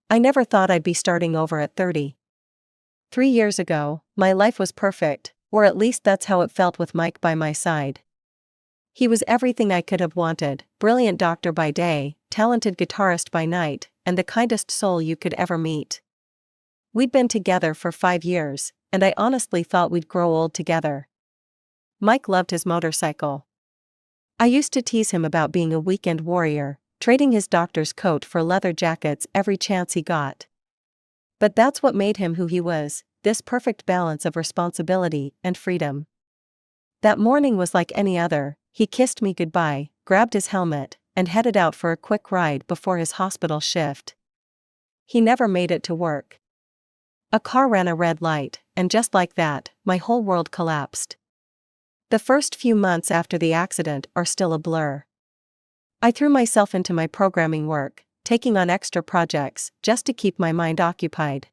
I never thought I'd be starting over at 30. 3 years ago, my life was perfect, or at least that's how it felt with Mike by my side. He was everything I could have wanted, brilliant doctor by day, talented guitarist by night, and the kindest soul you could ever meet. We'd been together for 5 years, and I honestly thought we'd grow old together. Mike loved his motorcycle. I used to tease him about being a weekend warrior, trading his doctor's coat for leather jackets every chance he got. But that's what made him who he was, this perfect balance of responsibility and freedom. That morning was like any other. He kissed me goodbye, grabbed his helmet, and headed out for a quick ride before his hospital shift. He never made it to work. A car ran a red light, and just like that, my whole world collapsed. The first few months after the accident are still a blur. I threw myself into my programming work, taking on extra projects just to keep my mind occupied.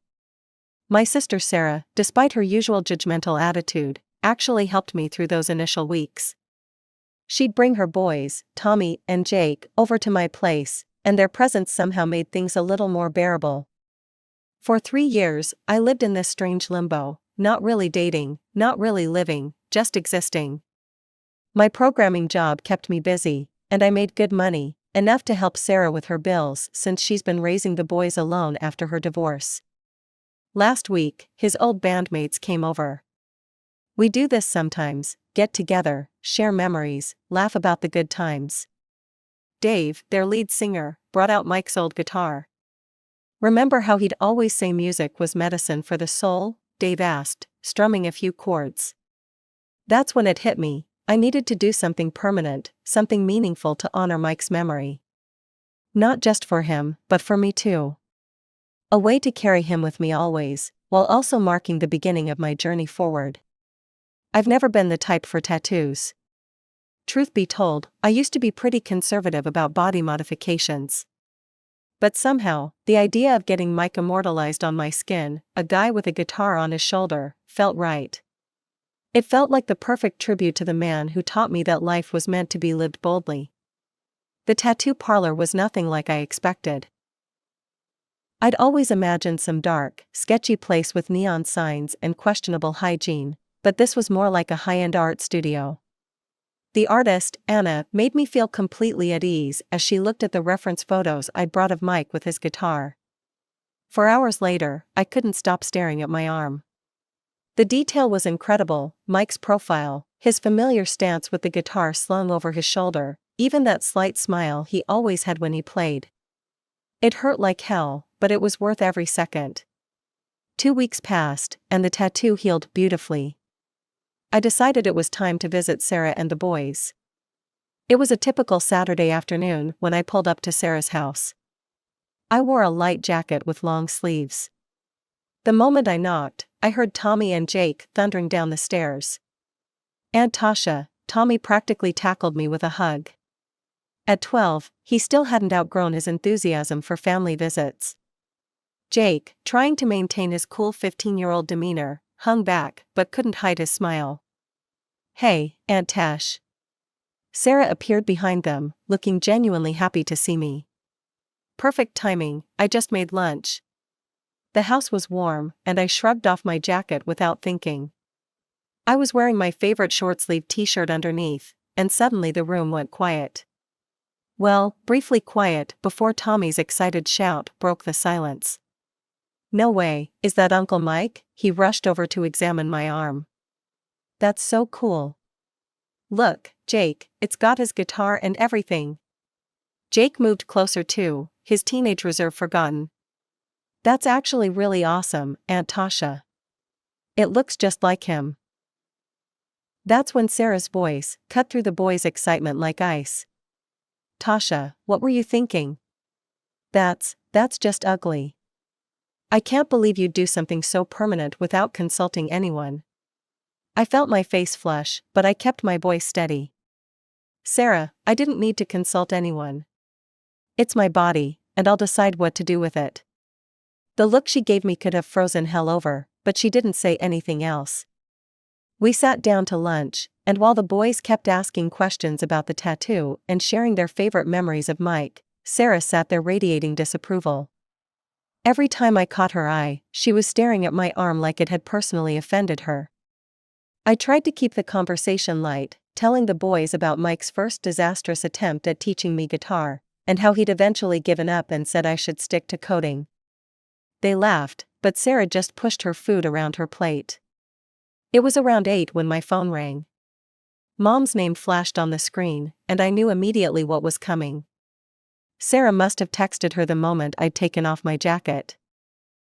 My sister Sarah, despite her usual judgmental attitude, actually helped me through those initial weeks. She'd bring her boys, Tommy and Jake, over to my place, and their presence somehow made things a little more bearable. For 3 years, I lived in this strange limbo, not really dating, not really living, just existing. My programming job kept me busy, and I made good money, enough to help Sarah with her bills since she's been raising the boys alone after her divorce. Last week, his old bandmates came over. We do this sometimes, get together, share memories, laugh about the good times. Dave, their lead singer, brought out Mike's old guitar. "Remember how he'd always say music was medicine for the soul?" Dave asked, strumming a few chords. That's when it hit me. I needed to do something permanent, something meaningful to honor Mike's memory. Not just for him, but for me too. A way to carry him with me always, while also marking the beginning of my journey forward. I've never been the type for tattoos. Truth be told, I used to be pretty conservative about body modifications. But somehow, the idea of getting Mike immortalized on my skin, a guy with a guitar on his shoulder, felt right. It felt like the perfect tribute to the man who taught me that life was meant to be lived boldly. The tattoo parlor was nothing like I expected. I'd always imagined some dark, sketchy place with neon signs and questionable hygiene, but this was more like a high-end art studio. The artist, Anna, made me feel completely at ease as she looked at the reference photos I'd brought of Mike with his guitar. For hours later, I couldn't stop staring at my arm. The detail was incredible: Mike's profile, his familiar stance with the guitar slung over his shoulder, even that slight smile he always had when he played. It hurt like hell, but it was worth every second. 2 weeks passed, and the tattoo healed beautifully. I decided it was time to visit Sarah and the boys. It was a typical Saturday afternoon when I pulled up to Sarah's house. I wore a light jacket with long sleeves. The moment I knocked, I heard Tommy and Jake thundering down the stairs. "Aunt Tasha," Tommy practically tackled me with a hug. At 12, he still hadn't outgrown his enthusiasm for family visits. Jake, trying to maintain his cool 15-year-old demeanor, hung back but couldn't hide his smile. "Hey, Aunt Tash." Sarah appeared behind them, looking genuinely happy to see me. Perfect timing, I just made lunch. The house was warm, and I shrugged off my jacket without thinking. I was wearing my favorite short-sleeved t-shirt underneath, and suddenly the room went quiet. Well, briefly quiet before Tommy's excited shout broke the silence. "No way, is that Uncle Mike?" He rushed over to examine my arm. "That's so cool. Look, Jake, it's got his guitar and everything." Jake moved closer too, his teenage reserve forgotten. "That's actually really awesome, Aunt Tasha. It looks just like him." That's when Sarah's voice cut through the boys' excitement like ice. "Tasha, what were you thinking? That's just ugly. I can't believe you'd do something so permanent without consulting anyone." I felt my face flush, but I kept my voice steady. "Sarah, I didn't need to consult anyone. It's my body, and I'll decide what to do with it." The look she gave me could have frozen hell over, but she didn't say anything else. We sat down to lunch, and while the boys kept asking questions about the tattoo and sharing their favorite memories of Mike, Sarah sat there radiating disapproval. Every time I caught her eye, she was staring at my arm like it had personally offended her. I tried to keep the conversation light, telling the boys about Mike's first disastrous attempt at teaching me guitar, and how he'd eventually given up and said I should stick to coding. They laughed, but Sarah just pushed her food around her plate. It was around 8 when my phone rang. Mom's name flashed on the screen, and I knew immediately what was coming. Sarah must have texted her the moment I'd taken off my jacket.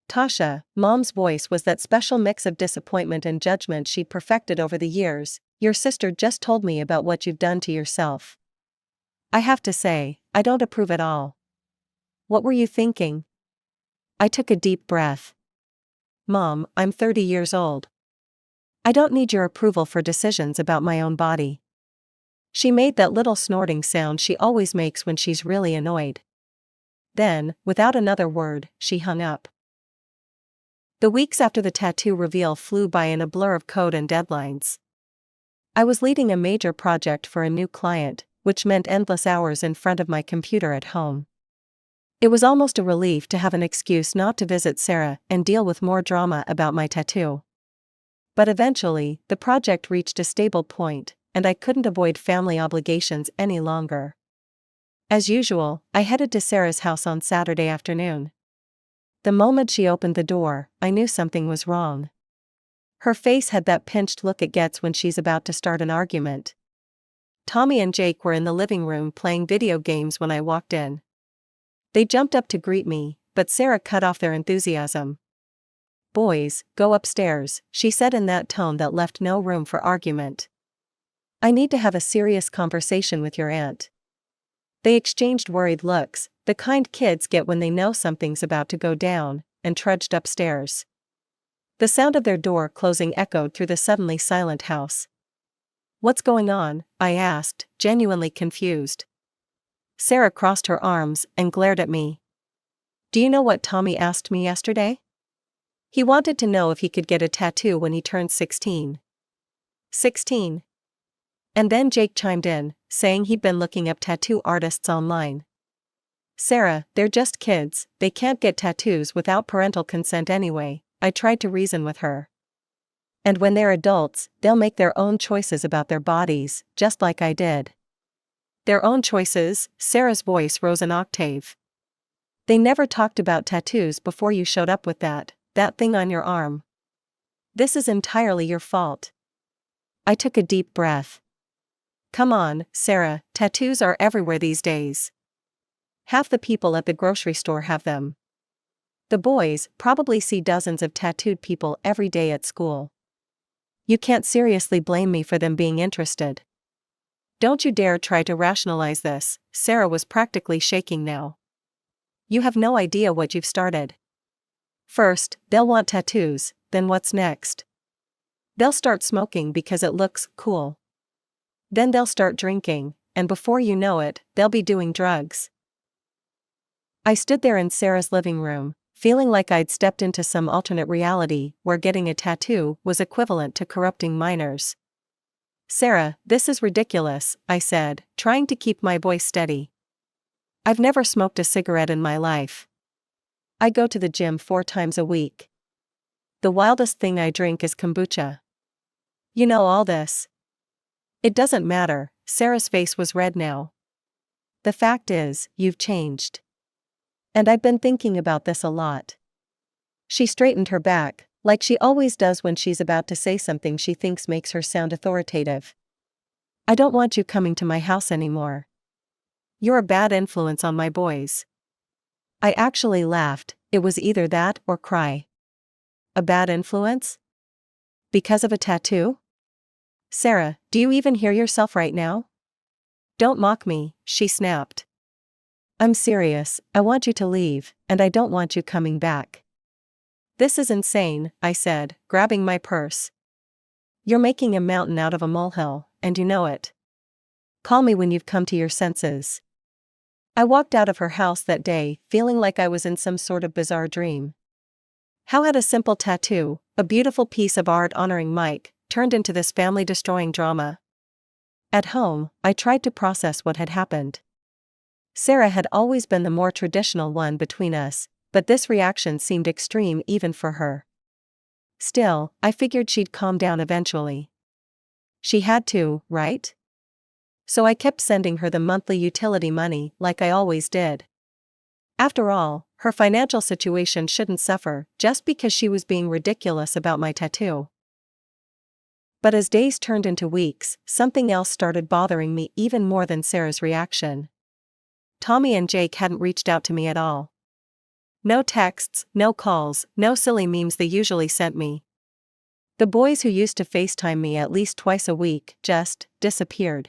Tasha, Mom's voice was that special mix of disappointment and judgment she'd perfected over the years. Your sister just told me about what you've done to yourself. I have to say, I don't approve at all. What were you thinking? I took a deep breath. Mom, I'm 30 years old. I don't need your approval for decisions about my own body. She made that little snorting sound she always makes when she's really annoyed. Then, without another word, she hung up. The weeks after the tattoo reveal flew by in a blur of code and deadlines. I was leading a major project for a new client, which meant endless hours in front of my computer at home. It was almost a relief to have an excuse not to visit Sarah and deal with more drama about my tattoo. But eventually, the project reached a stable point, and I couldn't avoid family obligations any longer. As usual, I headed to Sarah's house on Saturday afternoon. The moment she opened the door, I knew something was wrong. Her face had that pinched look it gets when she's about to start an argument. Tommy and Jake were in the living room playing video games when I walked in. They jumped up to greet me, but Sarah cut off their enthusiasm. Boys, go upstairs, she said in that tone that left no room for argument. I need to have a serious conversation with your aunt. They exchanged worried looks, the kind kids get when they know something's about to go down, and trudged upstairs. The sound of their door closing echoed through the suddenly silent house. What's going on? I asked, genuinely confused. Sarah crossed her arms and glared at me. Do you know what Tommy asked me yesterday? He wanted to know if he could get a tattoo when he turned 16. 16. And then Jake chimed in, saying he'd been looking up tattoo artists online. Sarah, they're just kids, they can't get tattoos without parental consent anyway, I tried to reason with her. And when they're adults, they'll make their own choices about their bodies, just like I did. Their own choices? Sarah's voice rose an octave. They never talked about tattoos before you showed up with that thing on your arm. This is entirely your fault. I took a deep breath. Come on, Sarah, tattoos are everywhere these days. Half the people at the grocery store have them. The boys probably see dozens of tattooed people every day at school. You can't seriously blame me for them being interested. Don't you dare try to rationalize this. Sarah was practically shaking now. You have no idea what you've started. First, they'll want tattoos, then what's next? They'll start smoking because it looks cool. Then they'll start drinking, and before you know it, they'll be doing drugs. I stood there in Sarah's living room, feeling like I'd stepped into some alternate reality where getting a tattoo was equivalent to corrupting minors. Sarah, this is ridiculous, I said, trying to keep my voice steady. I've never smoked a cigarette in my life. I go to the gym 4 times a week. The wildest thing I drink is kombucha. You know all this. It doesn't matter. Sarah's face was red now. The fact is, you've changed. And I've been thinking about this a lot. She straightened her back, like she always does when she's about to say something she thinks makes her sound authoritative. I don't want you coming to my house anymore. You're a bad influence on my boys. I actually laughed, it was either that or cry. A bad influence? Because of a tattoo? Sarah, do you even hear yourself right now? Don't mock me, she snapped. I'm serious, I want you to leave, and I don't want you coming back. This is insane, I said, grabbing my purse. You're making a mountain out of a molehill, and you know it. Call me when you've come to your senses. I walked out of her house that day, feeling like I was in some sort of bizarre dream. How had a simple tattoo, a beautiful piece of art honoring Mike, turned into this family-destroying drama? At home, I tried to process what had happened. Sarah had always been the more traditional one between us, but this reaction seemed extreme even for her. Still, I figured she'd calm down eventually. She had to, right? So I kept sending her the monthly utility money like I always did. After all, her financial situation shouldn't suffer just because she was being ridiculous about my tattoo. But as days turned into weeks, something else started bothering me even more than Sarah's reaction. Tommy and Jake hadn't reached out to me at all. No texts, no calls, no silly memes they usually sent me. The boys who used to FaceTime me at least twice a week just disappeared.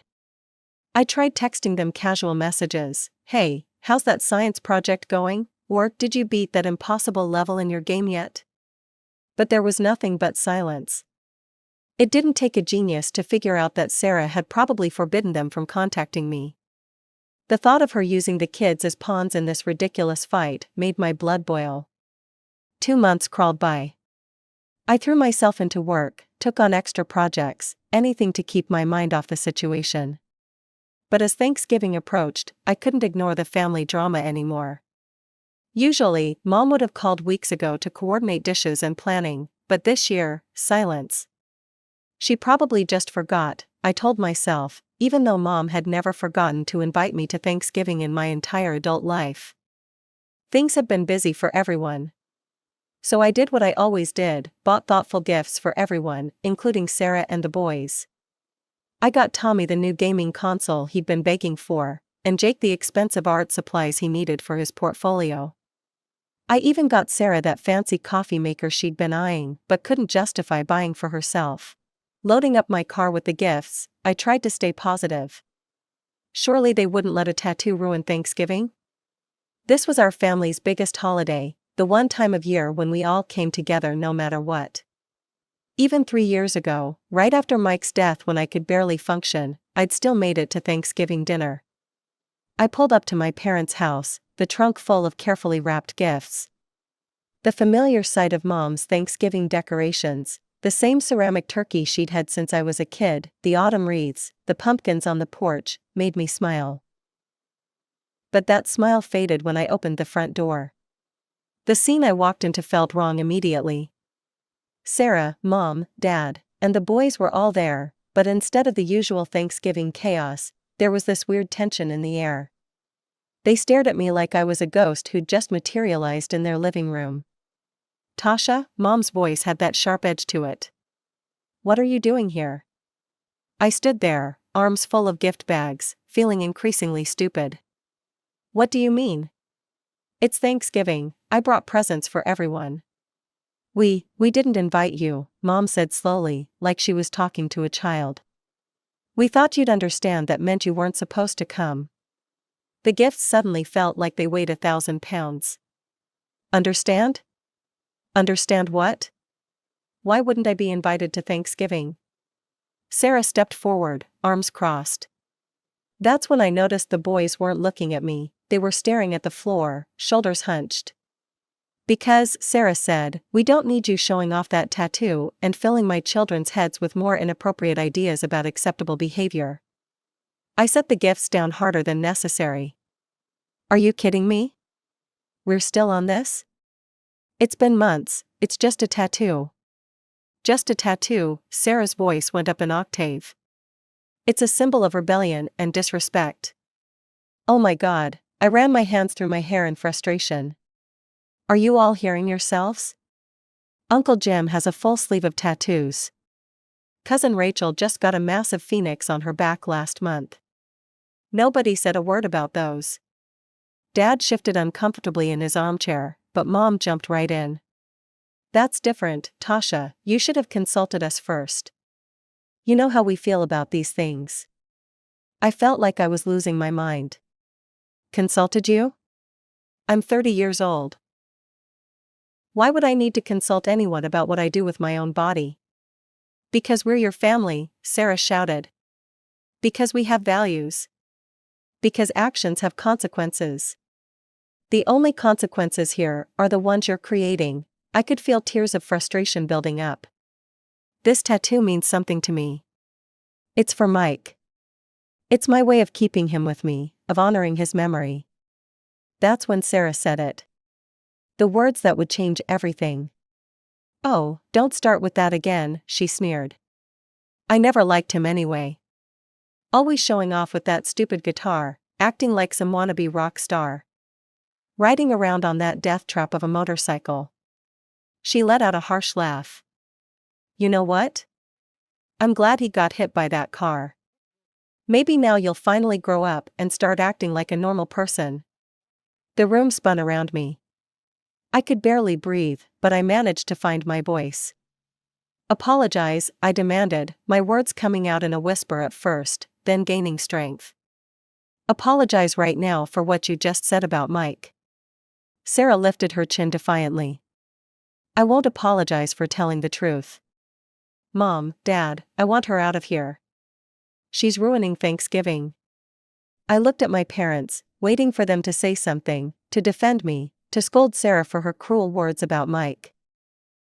I tried texting them casual messages, "Hey, how's that science project going?" Or "Did you beat that impossible level in your game yet?" But there was nothing but silence. It didn't take a genius to figure out that Sarah had probably forbidden them from contacting me. The thought of her using the kids as pawns in this ridiculous fight made my blood boil. 2 months crawled by. I threw myself into work, took on extra projects, anything to keep my mind off the situation. But as Thanksgiving approached, I couldn't ignore the family drama anymore. Usually, Mom would have called weeks ago to coordinate dishes and planning, but this year, silence. She probably just forgot, I told myself, even though Mom had never forgotten to invite me to Thanksgiving in my entire adult life. Things have been busy for everyone. So I did what I always did, bought thoughtful gifts for everyone, including Sarah and the boys. I got Tommy the new gaming console he'd been begging for, and Jake the expensive art supplies he needed for his portfolio. I even got Sarah that fancy coffee maker she'd been eyeing but couldn't justify buying for herself. Loading up my car with the gifts, I tried to stay positive. Surely they wouldn't let a tattoo ruin Thanksgiving? This was our family's biggest holiday, the one time of year when we all came together no matter what. Even 3 years ago, right after Mike's death when I could barely function, I'd still made it to Thanksgiving dinner. I pulled up to my parents' house, the trunk full of carefully wrapped gifts. The familiar sight of Mom's Thanksgiving decorations, the same ceramic turkey she'd had since I was a kid, the autumn wreaths, the pumpkins on the porch, made me smile. But that smile faded when I opened the front door. The scene I walked into felt wrong immediately. Sarah, Mom, Dad, and the boys were all there, but instead of the usual Thanksgiving chaos, there was this weird tension in the air. They stared at me like I was a ghost who'd just materialized in their living room. "Tasha," Mom's voice had that sharp edge to it. "What are you doing here?" I stood there, arms full of gift bags, feeling increasingly stupid. "What do you mean?" "It's Thanksgiving, I brought presents for everyone." We didn't invite you," Mom said slowly, like she was talking to a child. "We thought you'd understand that meant you weren't supposed to come." The gifts suddenly felt like they weighed 1,000 pounds. Understand? Understand what? Why wouldn't I be invited to Thanksgiving? Sarah stepped forward, arms crossed. That's when I noticed the boys weren't looking at me, they were staring at the floor, shoulders hunched. "Because," Sarah said, "we don't need you showing off that tattoo and filling my children's heads with more inappropriate ideas about acceptable behavior." I set the gifts down harder than necessary. "Are you kidding me? We're still on this? It's been months, it's just a tattoo." "Just a tattoo," Sarah's voice went up an octave. "It's a symbol of rebellion and disrespect." Oh my God, I ran my hands through my hair in frustration. Are you all hearing yourselves? Uncle Jim has a full sleeve of tattoos. Cousin Rachel just got a massive phoenix on her back last month. Nobody said a word about those. Dad shifted uncomfortably in his armchair, but Mom jumped right in. "That's different, Tasha, you should have consulted us first. You know how we feel about these things." I felt like I was losing my mind. "Consulted you? I'm 30 years old. Why would I need to consult anyone about what I do with my own body?" "Because we're your family," Sarah shouted. "Because we have values. Because actions have consequences. The only consequences here are the ones you're creating." I could feel tears of frustration building up. "This tattoo means something to me. It's for Mike. It's my way of keeping him with me, of honoring his memory." That's when Sarah said it. The words that would change everything. "Oh, don't start with that again," she sneered. I never liked him anyway. Always showing off with that stupid guitar, acting like some wannabe rock star. Riding around on that death trap of a motorcycle. She let out a harsh laugh. "You know what? I'm glad he got hit by that car. Maybe now you'll finally grow up and start acting like a normal person." The room spun around me. I could barely breathe, but I managed to find my voice. "Apologize," I demanded, my words coming out in a whisper at first, then gaining strength. "Apologize right now for what you just said about Mike." Sarah lifted her chin defiantly. "I won't apologize for telling the truth. Mom, Dad, I want her out of here. She's ruining Thanksgiving." I looked at my parents, waiting for them to say something, to defend me, to scold Sarah for her cruel words about Mike.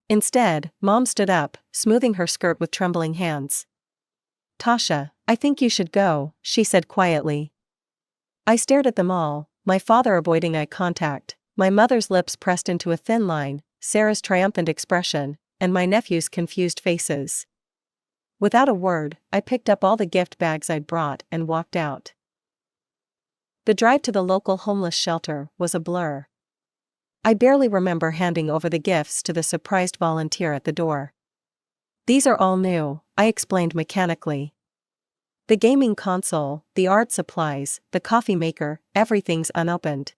Instead, Mom stood up, smoothing her skirt with trembling hands. "Tasha, I think you should go," she said quietly. I stared at them all, my father avoiding eye contact, my mother's lips pressed into a thin line, Sarah's triumphant expression, and my nephew's confused faces. Without a word, I picked up all the gift bags I'd brought and walked out. The drive to the local homeless shelter was a blur. I barely remember handing over the gifts to the surprised volunteer at the door. "These are all new," I explained mechanically. "The gaming console, the art supplies, the coffee maker, everything's unopened."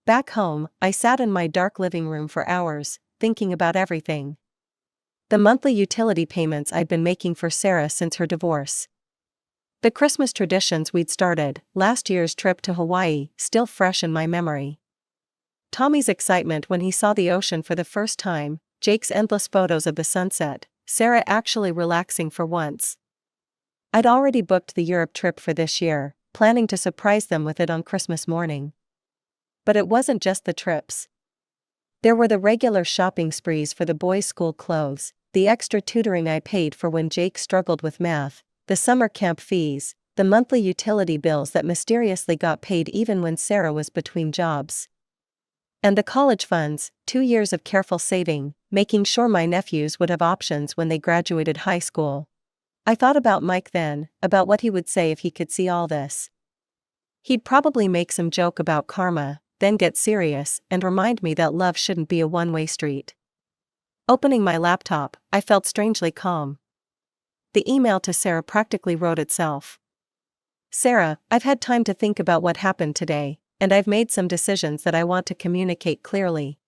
Back home, I sat in my dark living room for hours, thinking about everything. The monthly utility payments I'd been making for Sarah since her divorce. The Christmas traditions we'd started, last year's trip to Hawaii, still fresh in my memory. Tommy's excitement when he saw the ocean for the first time, Jake's endless photos of the sunset, Sarah actually relaxing for once. I'd already booked the Europe trip for this year, planning to surprise them with it on Christmas morning. But it wasn't just the trips. There were the regular shopping sprees for the boys' school clothes, the extra tutoring I paid for when Jake struggled with math, the summer camp fees, the monthly utility bills that mysteriously got paid even when Sarah was between jobs. And the college funds, 2 years of careful saving, making sure my nephews would have options when they graduated high school. I thought about Mike then, about what he would say if he could see all this. He'd probably make some joke about karma, then get serious and remind me that love shouldn't be a one-way street. Opening my laptop, I felt strangely calm. The email to Sarah practically wrote itself. "Sarah, I've had time to think about what happened today, and I've made some decisions that I want to communicate clearly.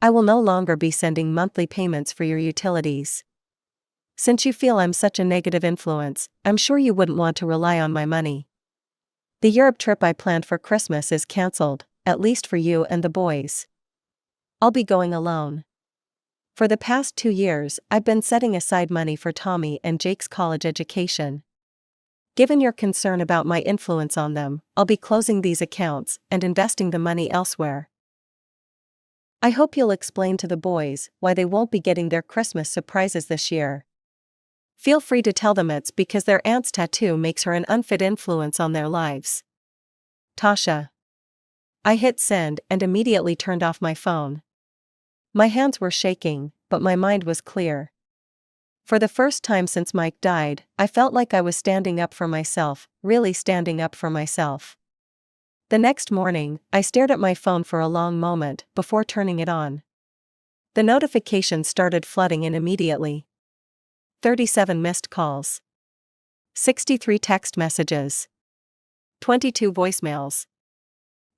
I will no longer be sending monthly payments for your utilities. Since you feel I'm such a negative influence, I'm sure you wouldn't want to rely on my money. The Europe trip I planned for Christmas is cancelled, at least for you and the boys. I'll be going alone. For the past 2 years, I've been setting aside money for Tommy and Jake's college education. Given your concern about my influence on them, I'll be closing these accounts and investing the money elsewhere. I hope you'll explain to the boys why they won't be getting their Christmas surprises this year. Feel free to tell them it's because their aunt's tattoo makes her an unfit influence on their lives. Tasha." I hit send and immediately turned off my phone. My hands were shaking, but my mind was clear. For the first time since Mike died, I felt like I was standing up for myself, really standing up for myself. The next morning, I stared at my phone for a long moment before turning it on. The notifications started flooding in immediately. 37 missed calls. 63 text messages. 22 voicemails.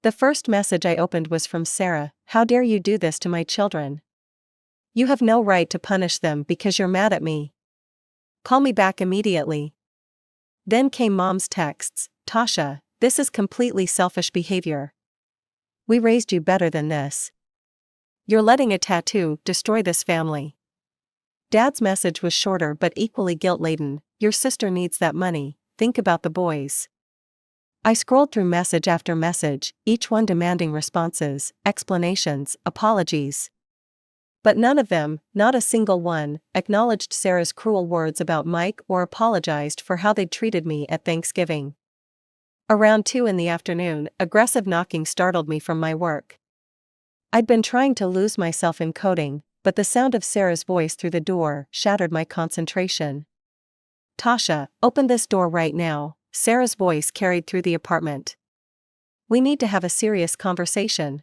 The first message I opened was from Sarah. "How dare you do this to my children? You have no right to punish them because you're mad at me. Call me back immediately." Then came Mom's texts. "Tasha, this is completely selfish behavior. We raised you better than this. You're letting a tattoo destroy this family." Dad's message was shorter but equally guilt-laden. "Your sister needs that money, think about the boys." I scrolled through message after message, each one demanding responses, explanations, apologies. But none of them, not a single one, acknowledged Sarah's cruel words about Mike or apologized for how they'd treated me at Thanksgiving. Around 2 in the afternoon, aggressive knocking startled me from my work. I'd been trying to lose myself in coding, but the sound of Sarah's voice through the door shattered my concentration. Tasha, open this door right now, Sarah's voice carried through the apartment. We need to have a serious conversation.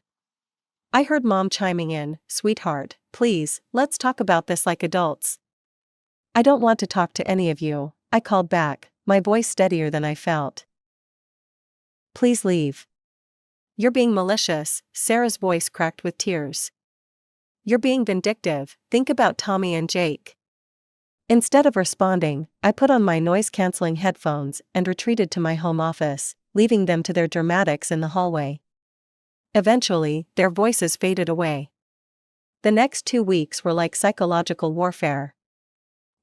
I heard Mom chiming in, sweetheart, please, let's talk about this like adults. I don't want to talk to any of you, I called back, my voice steadier than I felt. Please leave. You're being malicious, Sarah's voice cracked with tears. You're being vindictive, think about Tommy and Jake. Instead of responding, I put on my noise-canceling headphones and retreated to my home office, leaving them to their dramatics in the hallway. Eventually, their voices faded away. The next 2 weeks were like psychological warfare.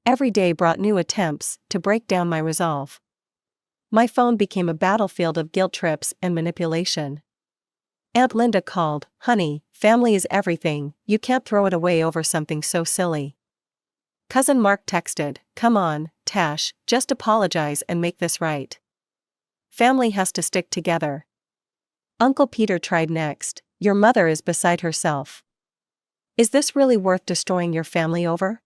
Every day brought new attempts to break down my resolve. My phone became a battlefield of guilt trips and manipulation. Aunt Linda called, honey, family is everything, you can't throw it away over something so silly. Cousin Mark texted, come on, Tash, just apologize and make this right. Family has to stick together. Uncle Peter tried next, your mother is beside herself. Is this really worth destroying your family over?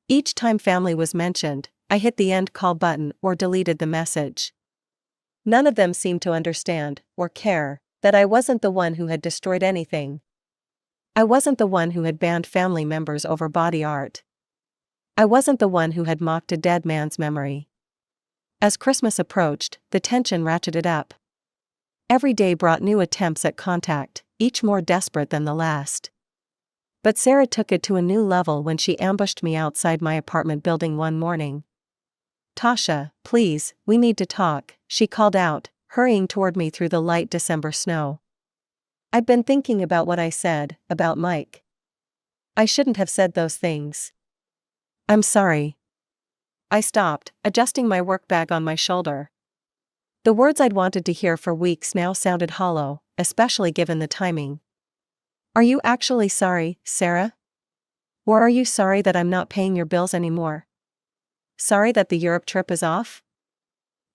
Each time family was mentioned, I hit the end call button or deleted the message. None of them seemed to understand, or care, that I wasn't the one who had destroyed anything. I wasn't the one who had banned family members over body art. I wasn't the one who had mocked a dead man's memory. As Christmas approached, the tension ratcheted up. Every day brought new attempts at contact, each more desperate than the last. But Sarah took it to a new level when she ambushed me outside my apartment building one morning. Tasha, please, we need to talk, she called out, hurrying toward me through the light December snow. I'd been thinking about what I said, about Mike. I shouldn't have said those things. I'm sorry. I stopped, adjusting my work bag on my shoulder. The words I'd wanted to hear for weeks now sounded hollow, especially given the timing. Are you actually sorry, Sarah? Or are you sorry that I'm not paying your bills anymore? Sorry that the Europe trip is off?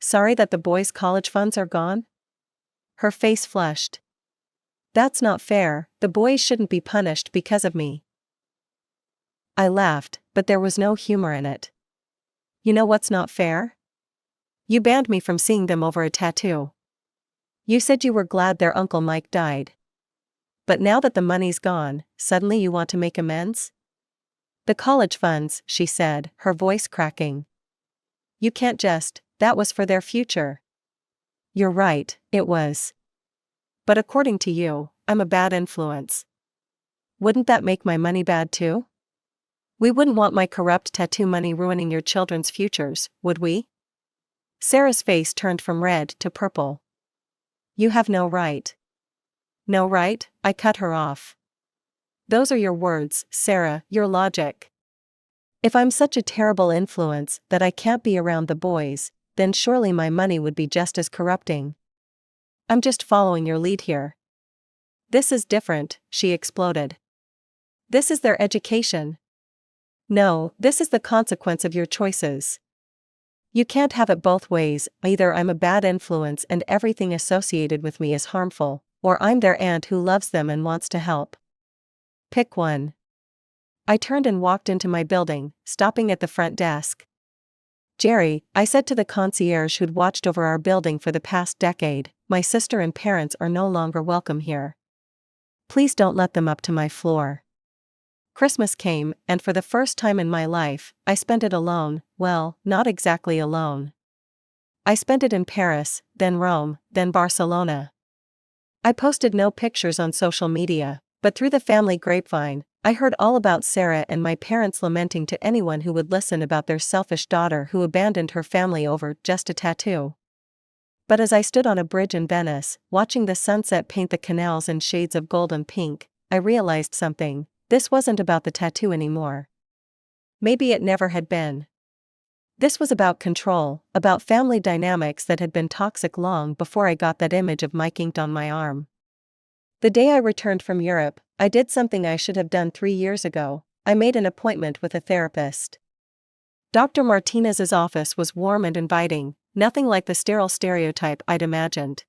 Sorry that the boys' college funds are gone? Her face flushed. That's not fair, the boys shouldn't be punished because of me. I laughed, but there was no humor in it. You know what's not fair? You banned me from seeing them over a tattoo. You said you were glad their Uncle Mike died. But now that the money's gone, suddenly you want to make amends? The college funds, she said, her voice cracking. You can't just, that was for their future. You're right, it was. But according to you, I'm a bad influence. Wouldn't that make my money bad too? We wouldn't want my corrupt tattoo money ruining your children's futures, would we? Sarah's face turned from red to purple. You have no right. No right? I cut her off. Those are your words, Sarah, your logic. If I'm such a terrible influence that I can't be around the boys, then surely my money would be just as corrupting. I'm just following your lead here. This is different, she exploded. This is their education. No, this is the consequence of your choices. You can't have it both ways, either I'm a bad influence and everything associated with me is harmful, or I'm their aunt who loves them and wants to help. Pick one. I turned and walked into my building, stopping at the front desk. Jerry, I said to the concierge who'd watched over our building for the past decade, my sister and parents are no longer welcome here. Please don't let them up to my floor. Christmas came, and for the first time in my life, I spent it alone, well, not exactly alone. I spent it in Paris, then Rome, then Barcelona. I posted no pictures on social media, but through the family grapevine, I heard all about Sarah and my parents lamenting to anyone who would listen about their selfish daughter who abandoned her family over just a tattoo. But as I stood on a bridge in Venice, watching the sunset paint the canals in shades of gold and pink, I realized something. This wasn't about the tattoo anymore. Maybe it never had been. This was about control, about family dynamics that had been toxic long before I got that image of Mike inked on my arm. The day I returned from Europe, I did something I should have done 3 years ago. I made an appointment with a therapist. Dr. Martinez's office was warm and inviting, nothing like the sterile stereotype I'd imagined.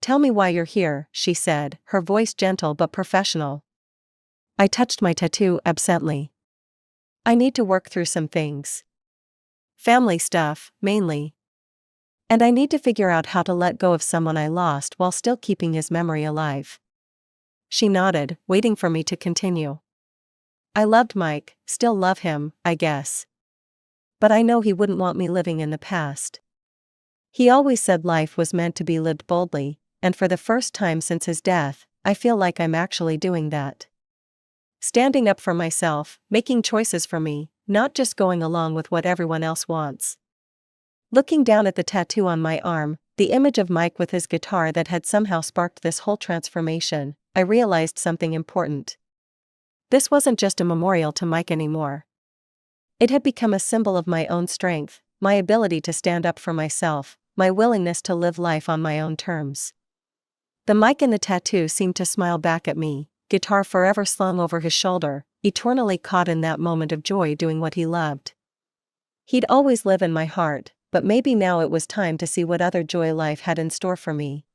Tell me why you're here, she said, her voice gentle but professional. I touched my tattoo absently. I need to work through some things. Family stuff, mainly. And I need to figure out how to let go of someone I lost while still keeping his memory alive. She nodded, waiting for me to continue. I loved Mike, still love him, I guess. But I know he wouldn't want me living in the past. He always said life was meant to be lived boldly, and for the first time since his death, I feel like I'm actually doing that. Standing up for myself, making choices for me, not just going along with what everyone else wants. Looking down at the tattoo on my arm, the image of Mike with his guitar that had somehow sparked this whole transformation, I realized something important. This wasn't just a memorial to Mike anymore. It had become a symbol of my own strength, my ability to stand up for myself, my willingness to live life on my own terms. The Mike in the tattoo seemed to smile back at me, guitar forever slung over his shoulder, eternally caught in that moment of joy doing what he loved. He'd always live in my heart, but maybe now it was time to see what other joy life had in store for me.